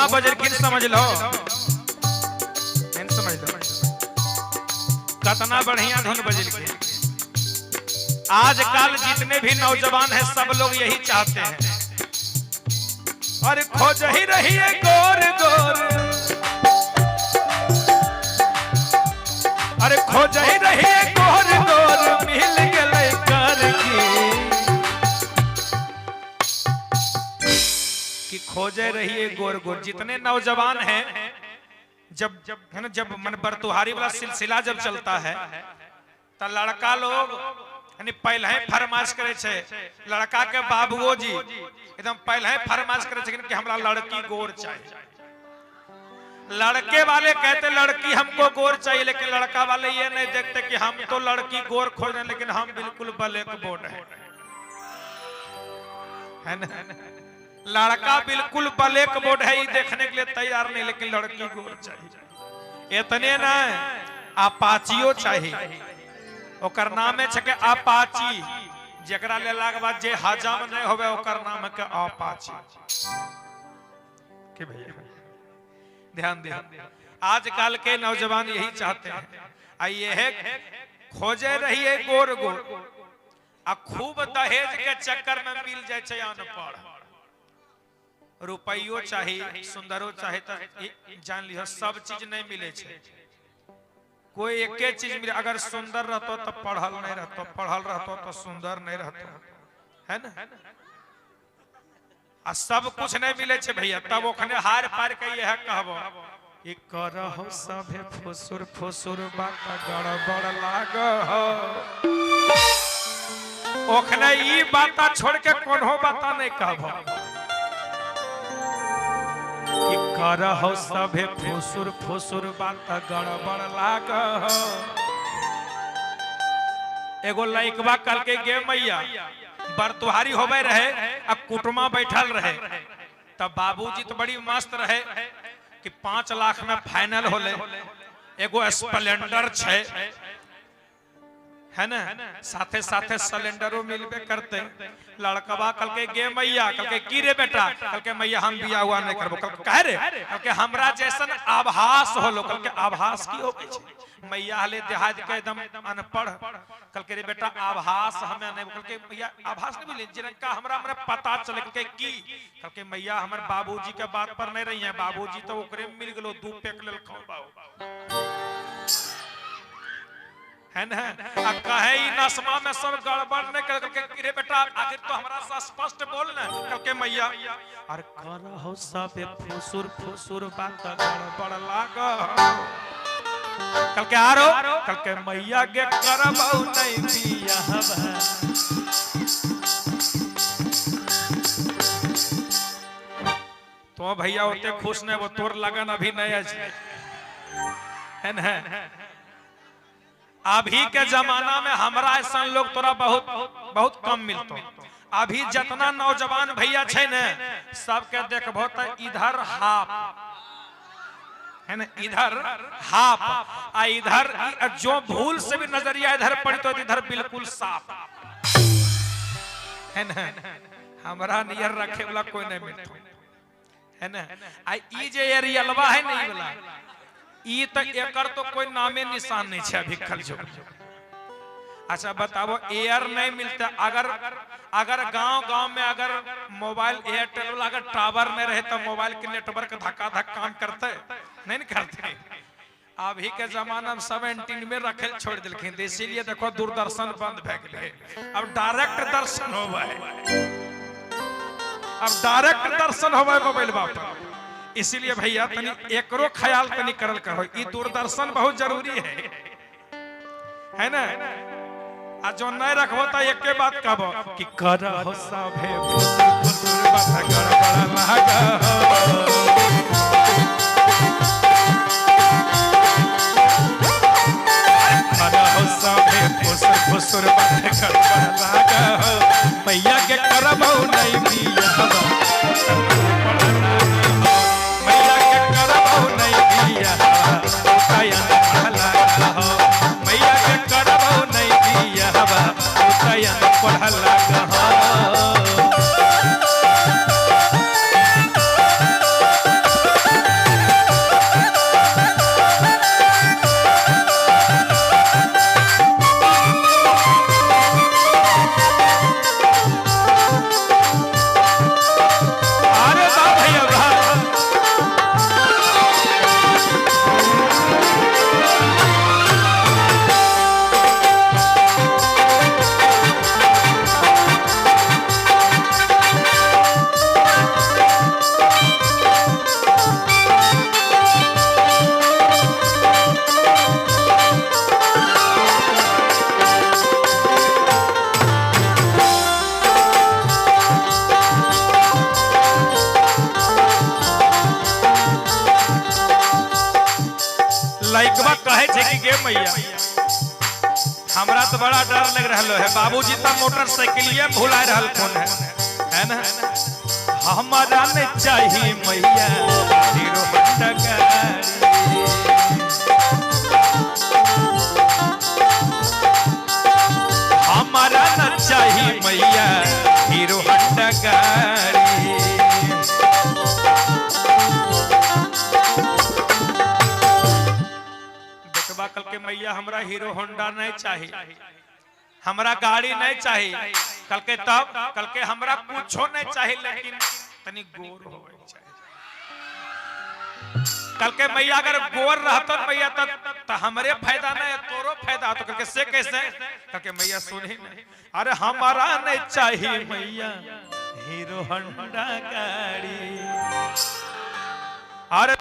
ना बजर किन समझ लो, समझ लो कितना बढ़िया धुन बजल के। आजकल जितने भी नौजवान हैं सब लोग यही चाहते हैं, और खोज ही रही है गोर गोर, अरे खोज ही रही है गोर गोर मिल गए कर की खोजे रही है गोर गोर। जितने नौजवान हैं जब है ना, जब मन बरतुहारी वाला सिलसिला जब चलता है तो लड़का लोग यानी पहले ही फरमाइश करे छे, लड़का के बाबुओ जी एकदम पहले ही फरमाइश करे छे कि हमरा लड़की गोर चाहिए। लड़के वाले कहते लड़की हमको गोर चाहिए, लेकिन लड़का वाले ये नहीं देखते कि हम तो लड़की गोर खोज रहे हैं लेकिन हम बिल्कुल ब्लैक बोर्ड है ना। लड़का बिल्कुल ब्लैक बोर्ड है, ये देखने के लिए तैयार नहीं, लेकिन लड़की गोर चाहिए। इतने ना अपाचियो चाहिए, ओकर नाम है छके अपाची, जकरा लेला के बाद जे हजम नहीं होवे ओकर नाम है के अपाची के। भैया ध्यान दे, आजकल के नौजवान यही चाहते हैं। आइए है खोजे रही है गोर गोर, आ खूब दहेज के चक्कर में मिल जाए छे अनपढ़, रुपयो चाहिए सुंदरो चाहिए तो जान लियो सब चीज नहीं मिले छे, कोई एके चीज मिले। अगर सुंदर रहतो तो पढ़ल नहीं रहतो, पढ़ल रहतो तो सुंदर नहीं रहतो, है ना। आ सब कुछ नहीं मिले छे भैया, तब ओखने हार पार के यह कहबो ई करहो सभे फुसुर फुसुर बात गड़बड़ लागो, ओखने ई बात छोड़ के कोनो बात नहीं कहबो कि करहो सभे फुसुर फुसुर बात गड़बड़ लागो। एगो लइकवा कल के गे मैया बरतुहारी होवे रहे, अब कुटुमा बैठल रहे, तब बाबूजी तो बड़ी मस्त रहे कि 5 लाख में फाइनल होले। एगो स्प्लेंडर छे है ना, साथे साथे सिलेंडरो मिलबे करते। लड़कवा कल के गे मैया, कल के की रे बेटा, कल के मैया हम बिया हुआ नहीं करबो, कल कह रे कल के हमरा जैसन आभास होलो, कल के आभास की होवे छे। मैया हले देहात के एकदम अनपढ़, कल के रे बेटा आभास हमें नहीं, कल के मैया आभास नहीं मिले जिनका हमरा हमरे पता चले के की। कल के मैया हमर बाबूजी के बात पर नहीं रही है, बाबूजी तो ओकरे मिल गेलो 2 पेक लेल खाओ है ना। अब कहे ई नसमा में सब गड़बड़ नहीं कर के रे बेटा आखिर तो हमरा से स्पष्ट बोल ना। कल के मैया अरे करहो सब फुसुर फुसुर बात गड़बड़ लागो, कल के आरो कल के मैया के करबौ नहीं बियाहबा, तो भैया ओते खुश नहीं, वो तोर लगन अभी नहीं है ना। अभी के जमाना में हमरा ऐसा लोग तोरा बहुत बहुत कम मिलतो। अभी जितना नौजवान भैया छे ने सबके देखबो त इधर हाफ है ना, इधर हाफ आ इधर जो भूल से भी नजरिया इधर पड़ी तो इधर बिल्कुल साफ है ना। हमरा नियर रखे वाला कोई नहीं मिलतो है ना। आ ई जे एरियलवा है नहीं वाला ई तो एकर तो कोई नामे निशान नहीं है अभी खल जो। अच्छा बताओ एयर नहीं मिलता, अगर गांव में अगर मोबाइल एयरटेल वाला अगर टावर नहीं रहे तो मोबाइल के नेटवर्क धक्का धक काम करते नहीं न करते। अभी के जमाना में सब एंटीना में रखे छोड़ दिलखिन, इसीलिए देखो दूरदर्शन बंद भे गेले। अब डायरेक्ट दर्शन होवे, अब डायरेक्ट दर्शन होवे मोबाइल पर। इसीलिए भैया तनी एकरो ख्याल तनी करल करो, ई दूरदर्शन बहुत जरूरी है ना। आ जो नहीं रखबो त एक के बात कहबो कि करहो सभे फुसुर बात गड़बड़ लागो, करहो सभे फुसुर फुसुर बात गड़बड़ लागो, मैया के करबौ नहीं बियाहबा, मैया के करबौ नहीं बियाहबा उतयन पढ़ला हो, मैया के करबौ नहीं बियाहबा उतयन पढ़ला हो। कहे छे कि गे मैया हमरा तो बड़ा डर लग रहा है, बाबूजी तो मोटरसाइकिलिए भुला रहल कौन है ना। हमारा नहीं चाहिए मैया हीरो होंडा गाड़ी, हमारा न चाहिए मैया हीरो होंडा गाड़ी। देखबा कल के मैया हमरा हीरो होंडा नहीं चाहिए, हमरा गाड़ी नहीं चाहिए, कल के तब कल के हमरा कुछो नहीं चाहिए, लेकिन तनी गोर होवे चाहिए। कल के मैया अगर गोर रहता मैया तो हमरे फायदा नहीं तोरो फायदा हो, तो कल के से कैसे कल के मैया सुनी नहीं, अरे हमारा नहीं चाहिए मैया हीरो होंडा गाड़ी। अरे